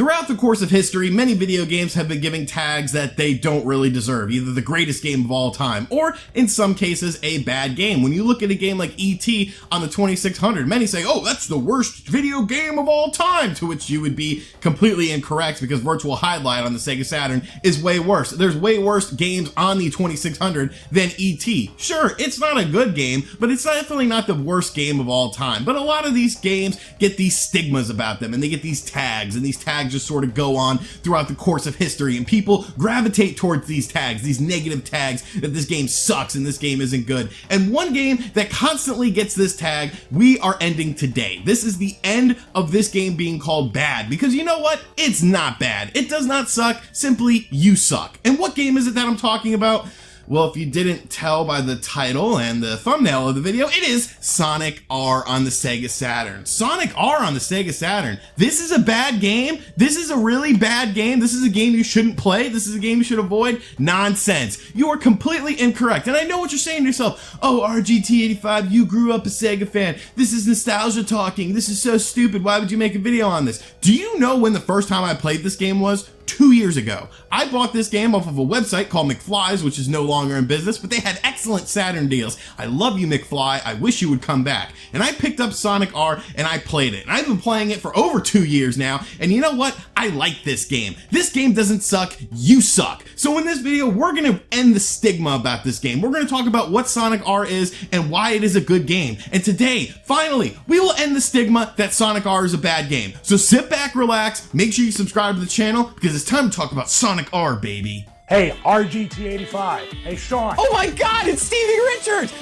Throughout the course of history, many video games have been giving tags that they don't really deserve, either the greatest game of all time, or in some cases, a bad game. When you look at a game like E.T. on the 2600, many say, oh, that's the worst video game of all time, to which you would be completely incorrect because Virtual Highlight on the Sega Saturn is way worse. There's way worse games on the 2600 than E.T. Sure, it's not a good game, but it's definitely not the worst game of all time. But a lot of these games get these stigmas about them, and they get these tags, and these tags just sort of go on throughout the course of history, and people gravitate towards these tags, these negative tags that this game sucks and this game isn't good. And one game that constantly gets this tag, we are ending today. This is the end of this game being called bad, because you know what? It's not bad. It does not suck, simply you suck. And what game is it that I'm talking about? Well, if you didn't tell by the title and the thumbnail of the video, it is Sonic R on the Sega Saturn. Sonic R on the Sega Saturn. This is a bad game. This is a really bad game. This is a game you shouldn't play. This is a game you should avoid. Nonsense. You are completely incorrect. And I know what you're saying to yourself. Oh, RGT 85, you grew up a Sega fan. This is nostalgia talking. This is so stupid. Why would you make a video on this? Do you know when the first time I played this game was? 2 years ago. I bought this game off of a website called McFly's, which is no longer in business, but they had excellent Saturn deals. I love you, McFly. I wish you would come back. And I picked up Sonic R and I played it. And I've been playing it for over 2 years now. And you know what? I like this game. This game doesn't suck. You suck. So in this video, we're going to end the stigma about this game. We're going to talk about what Sonic R is and why it is a good game. And today, finally, we will end the stigma that Sonic R is a bad game. So sit back, relax, make sure you subscribe to the channel because it's time to talk about Sonic R, baby. Hey, RGT 85. Hey, Sean. Oh my God, it's Stevie Richards!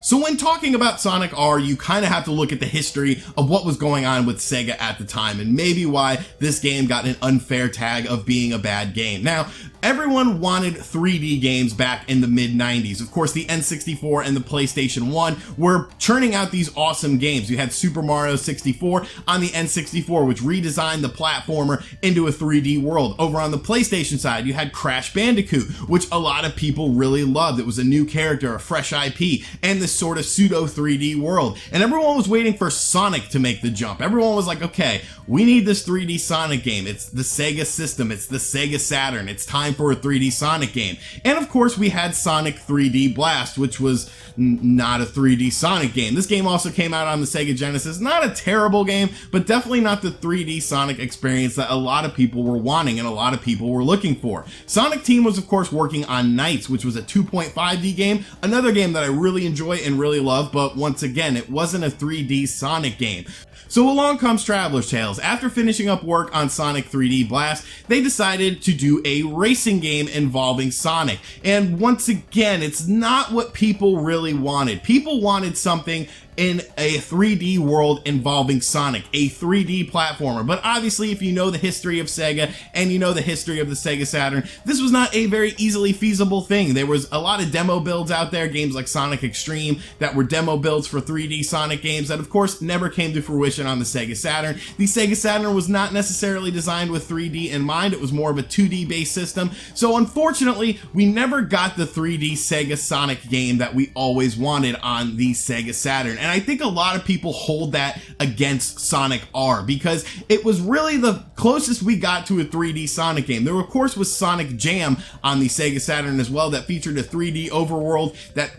So when talking about Sonic R, you kind of have to look at the history of what was going on with Sega at the time and maybe why this game got an unfair tag of being a bad game. Now, everyone wanted 3D games back in the mid-90s. Of course, the N64 and the PlayStation 1 were churning out these awesome games. You had Super Mario 64 on the N64, which redesigned the platformer into a 3D world. Over on the PlayStation side, you had Crash Bandicoot, which a lot of people really loved. It was a new character, a fresh IP, and this sort of pseudo 3D world. And everyone was waiting for Sonic to make the jump. Everyone was like, okay, we need this 3D Sonic game. It's the Sega system. It's the Sega Saturn. It's time for a 3D Sonic game. And of course, we had Sonic 3D Blast, which was not a 3D Sonic game. This game also came out on the Sega Genesis. Not a terrible game, but definitely not the 3D Sonic experience that a lot of people were wanting and a lot of people were looking for. Sonic Team was, of course, working on Knights, which was a 2.5D game, another game that I really enjoy and really love, but once again, it wasn't a 3D Sonic game. So along comes Traveler's Tales. After finishing up work on Sonic 3D Blast, they decided to do a racing game involving Sonic. And once again, it's not what people really wanted. People wanted something in a 3D world involving Sonic, a 3D platformer. But obviously, if you know the history of Sega and you know the history of the Sega Saturn, this was not a very easily feasible thing. There was a lot of demo builds out there, games like Sonic Extreme that were demo builds for 3D Sonic games that of course never came to fruition on the Sega Saturn. The Sega Saturn was not necessarily designed with 3D in mind. It was more of a 2D based system. So unfortunately, we never got the 3D Sega Sonic game that we always wanted on the Sega Saturn. And I think a lot of people hold that against Sonic R because it was really the closest we got to a 3D Sonic game. There of course was Sonic Jam on the Sega Saturn as well that featured a 3D overworld.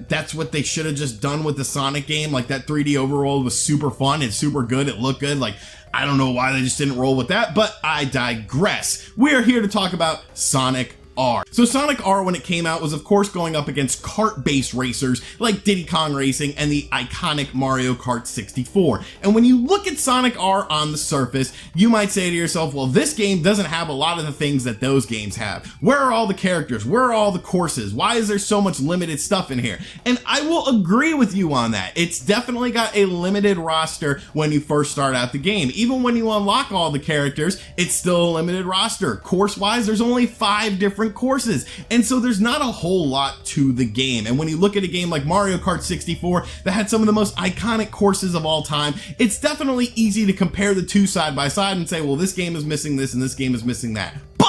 That's what they should have just done with the Sonic game. Like that 3D overworld was super fun. It's super good. It looked good. Like I don't know why they just didn't roll with that, but I digress. We are here to talk about Sonic R. So Sonic R, when it came out, was of course going up against kart-based racers like Diddy Kong Racing and the iconic Mario Kart 64. And when you look at Sonic R on the surface, you might say to yourself, well, this game doesn't have a lot of the things that those games have. Where are all the characters? Where are all the courses? Why is there so much limited stuff in here? And I will agree with you on that. It's definitely got a limited roster when you first start out the game. Even when you unlock all the characters, it's still a limited roster. Course-wise, there's only 5 different different courses. And so there's not a whole lot to the game. And when you look at a game like Mario Kart 64 that had some of the most iconic courses of all time, it's definitely easy to compare the two side by side and say, well, this game is missing this and this game is missing that. But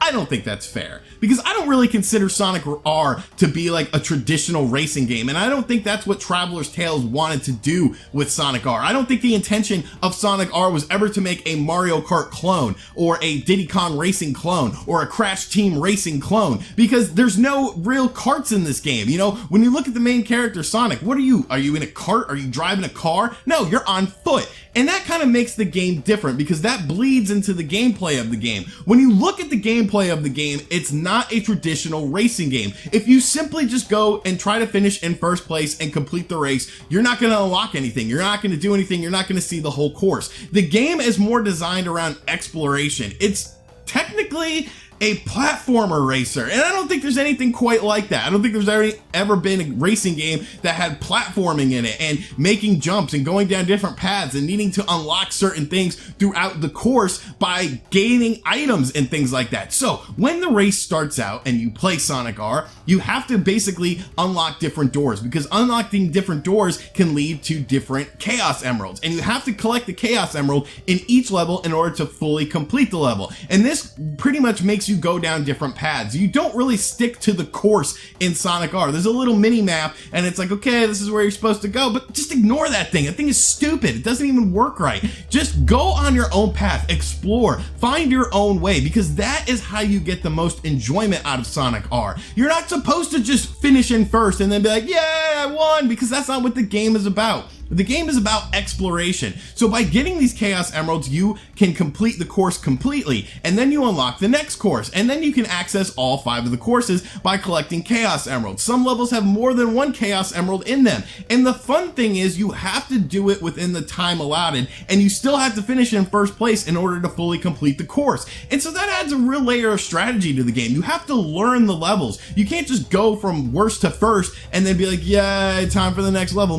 I don't think that's fair, because I don't really consider Sonic R to be like a traditional racing game, and I don't think that's what Traveler's Tales wanted to do with Sonic R. I don't think the intention of Sonic R was ever to make a Mario Kart clone, or a Diddy Kong Racing clone, or a Crash Team Racing clone, because there's no real karts in this game. You know, when you look at the main character, Sonic, what are you? Are you in a cart? Are you driving a car? No, you're on foot. And that kind of makes the game different, because that bleeds into the gameplay of the game. When you look at the gameplay of the game, it's not a traditional racing game. If you simply just go and try to finish in first place and complete the race, you're not going to unlock anything. You're not going to do anything. You're not going to see the whole course. The game is more designed around exploration. It's technically a platformer racer, and I don't think there's anything quite like that. I don't think there's ever been a racing game that had platforming in it and making jumps and going down different paths and needing to unlock certain things throughout the course by gaining items and things like that. So when the race starts out and you play Sonic R, you have to basically unlock different doors, because unlocking different doors can lead to different Chaos Emeralds, and you have to collect the Chaos Emerald in each level in order to fully complete the level. And this pretty much makes you go down different paths. You don't really stick to the course in Sonic R. There's a little mini map and it's like, okay, this is where you're supposed to go, but just ignore that thing. That thing is stupid. It doesn't even work right. Just go on your own path, explore, find your own way, because that is how you get the most enjoyment out of Sonic R. You're not supposed to just finish in first and then be like, yeah, I won, because that's not what the game is about. The game is about exploration. So by getting these Chaos Emeralds, you can complete the course completely, and then you unlock the next course, and then you can access all 5 of the courses by collecting Chaos Emeralds. Some levels have more than one Chaos Emerald in them, and the fun thing is you have to do it within the time allotted, and you still have to finish in first place in order to fully complete the course. And so that adds a real layer of strategy to the game. You have to learn the levels. You can't just go from worst to first and then be like, yeah, time for the next level.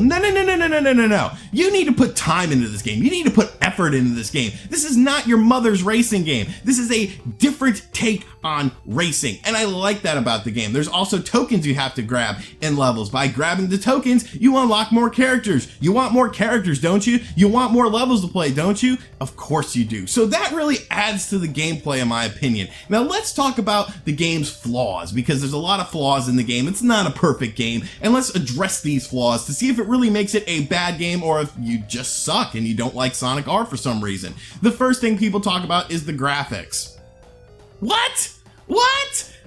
No. You need to put time into this game. You need to put effort into this game. This is not your mother's racing game. This is a different take on racing, and I like that about the game. There's also tokens you have to grab in levels. By grabbing the tokens, you unlock more characters. You want more characters, don't you? You want more levels to play, don't you? Of course you do. So that really adds to the gameplay, in my opinion. Now let's talk about the game's flaws, because there's a lot of flaws in the game. It's not a perfect game, and let's address these flaws to see if it really makes it a bad game or if you just suck and you don't like Sonic R for some reason. The first thing people talk about is the graphics. What?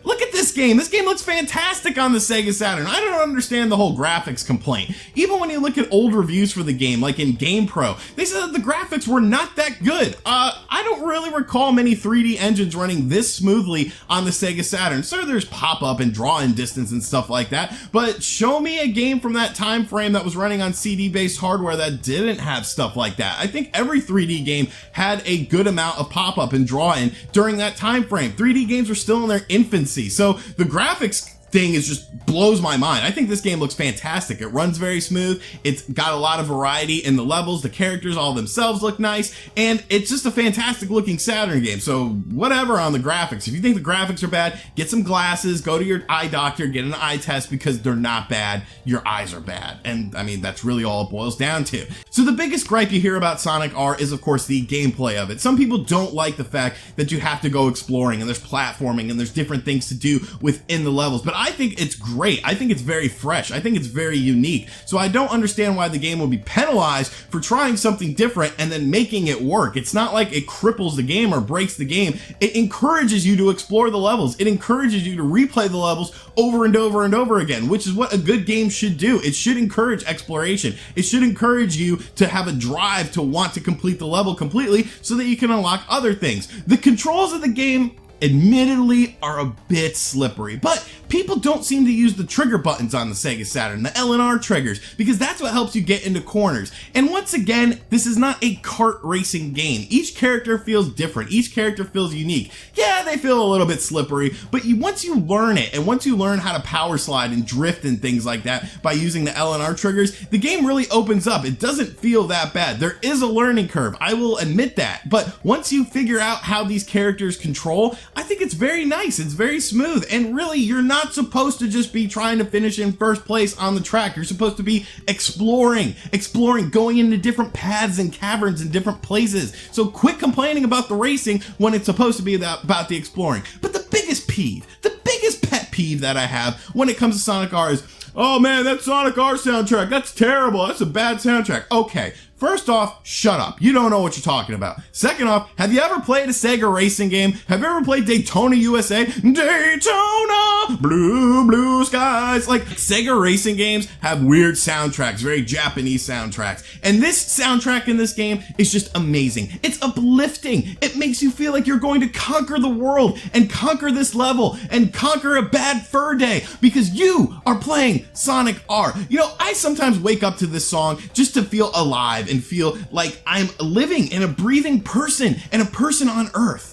Look at this game. This game looks fantastic on the Sega Saturn. I don't understand the whole graphics complaint. Even when you look at old reviews for the game, like in GamePro, they said that the graphics were not that good. I don't really recall many 3D engines running this smoothly on the Sega Saturn. Sure, there's pop-up and draw-in distance and stuff like that, but show me a game from that time frame that was running on CD-based hardware that didn't have stuff like that. I think every 3D game had a good amount of pop-up and draw-in during that time frame. 3D games were still in their infancy. So the graphics thing is just blows my mind. I think this game looks fantastic. It runs very smooth. It's got a lot of variety in the levels. The characters all themselves look nice, and it's just a fantastic looking Saturn game. So whatever on the graphics. If you think the graphics are bad, get some glasses, go to your eye doctor, get an eye test, because they're not bad. Your eyes are bad. And I mean, that's really all it boils down to. So the biggest gripe you hear about Sonic R is, of course, the gameplay of it. Some people don't like the fact that you have to go exploring and there's platforming and there's different things to do within the levels. But I think it's great. I think it's very fresh. I think it's very unique. So I don't understand why the game will be penalized for trying something different and then making it work. It's not like it cripples the game or breaks the game. It encourages you to explore the levels. It encourages you to replay the levels over and over and over again, which is what a good game should do. It should encourage exploration. It should encourage you to have a drive to want to complete the level completely so that you can unlock other things. The controls of the game admittedly are a bit slippery, but people don't seem to use the trigger buttons on the Sega Saturn, the L and R triggers, because that's what helps you get into corners. And once again, this is not a kart racing game. Each character feels different. Each character feels unique. Yeah, they feel a little bit slippery, but once you learn it, and once you learn how to power slide and drift and things like that by using the L and R triggers, the game really opens up. It doesn't feel that bad. There is a learning curve, I will admit that, but once you figure out how these characters control, I think it's very nice. It's very smooth. And really, you're not supposed to just be trying to finish in first place on the track. You're supposed to be exploring, going into different paths and caverns and different places. So quit complaining about the racing when it's supposed to be about the exploring. But the biggest pet peeve that I have when it comes to Sonic R is, oh man, that Sonic R soundtrack, that's terrible. That's a bad soundtrack. Okay. First off, shut up. You don't know what you're talking about. Second off, have you ever played a Sega racing game? Have you ever played Daytona USA? Daytona, blue skies. Like, Sega racing games have weird soundtracks, very Japanese soundtracks. And this soundtrack in this game is just amazing. It's uplifting. It makes you feel like you're going to conquer the world and conquer this level and conquer a bad fur day because you are playing Sonic R. You know, I sometimes wake up to this song just to feel alive and feel like I'm living in a breathing person and a person on Earth.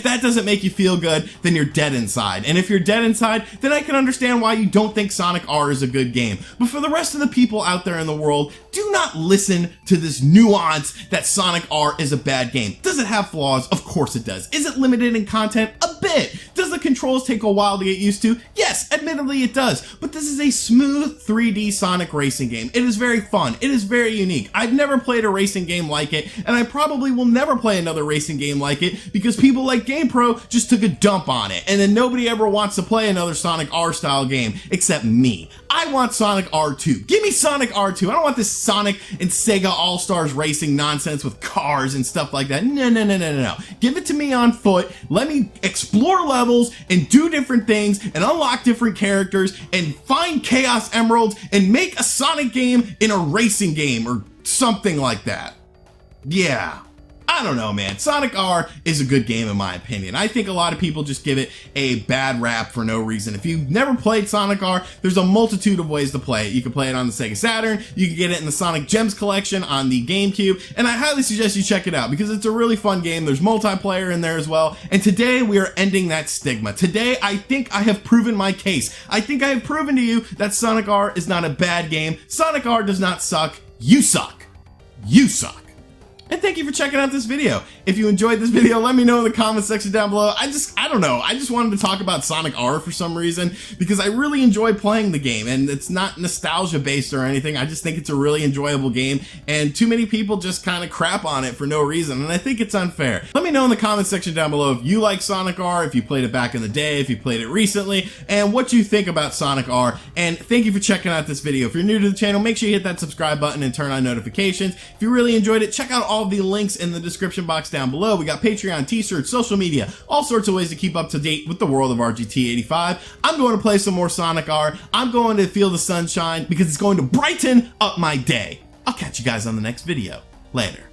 That doesn't make you feel good, then you're dead inside. And if you're dead inside, then I can understand why you don't think Sonic R is a good game. But for the rest of the people out there in the world, do not listen to this nuance that Sonic R is a bad game. Does it have flaws? Of course it does. Is it limited in content? A bit. Does the controls take a while to get used to? Yes, admittedly it does. But this is a smooth 3D Sonic racing game. It is very fun. It is very unique. I've never played a racing game like it, and I probably will never play another racing game like it because people like GamePro just took a dump on it, and then nobody ever wants to play another Sonic R style game except me. I want Sonic R2. Give me Sonic R2. I don't want this Sonic and Sega All-Stars racing nonsense with cars and stuff like that. No. Give it to me on foot. Let me explore levels and do different things and unlock different characters and find Chaos Emeralds and make a Sonic game in a racing game or something like that. Yeah. I don't know, man. Sonic R is a good game in my opinion. I think a lot of people just give it a bad rap for no reason. If you've never played Sonic R, there's a multitude of ways to play it. You can play it on the Sega Saturn, you can get it in the Sonic Gems collection on the GameCube, and I highly suggest you check it out because it's a really fun game. There's multiplayer in there as well, and today we are ending that stigma. Today, I think I have proven my case. I think I have proven to you that Sonic R is not a bad game. Sonic R does not suck. You suck. You suck. And thank you for checking out this video. If you enjoyed this video, let me know in the comment section down below. I don't know. I just wanted to talk about Sonic R for some reason because I really enjoy playing the game and it's not nostalgia based or anything. I just think it's a really enjoyable game and too many people just kind of crap on it for no reason and I think it's unfair. Let me know in the comment section down below if you like Sonic R, if you played it back in the day, if you played it recently, and what you think about Sonic R. And thank you for checking out this video. If you're new to the channel, make sure you hit that subscribe button and turn on notifications. If you really enjoyed it, check out all the links in the description box down below. We got Patreon, t-shirts, social media, all sorts of ways to keep up to date with the world of RGT 85. I'm going to play some more Sonic R. I'm going to feel the sunshine because it's going to brighten up my day. I'll catch you guys on the next video. Later.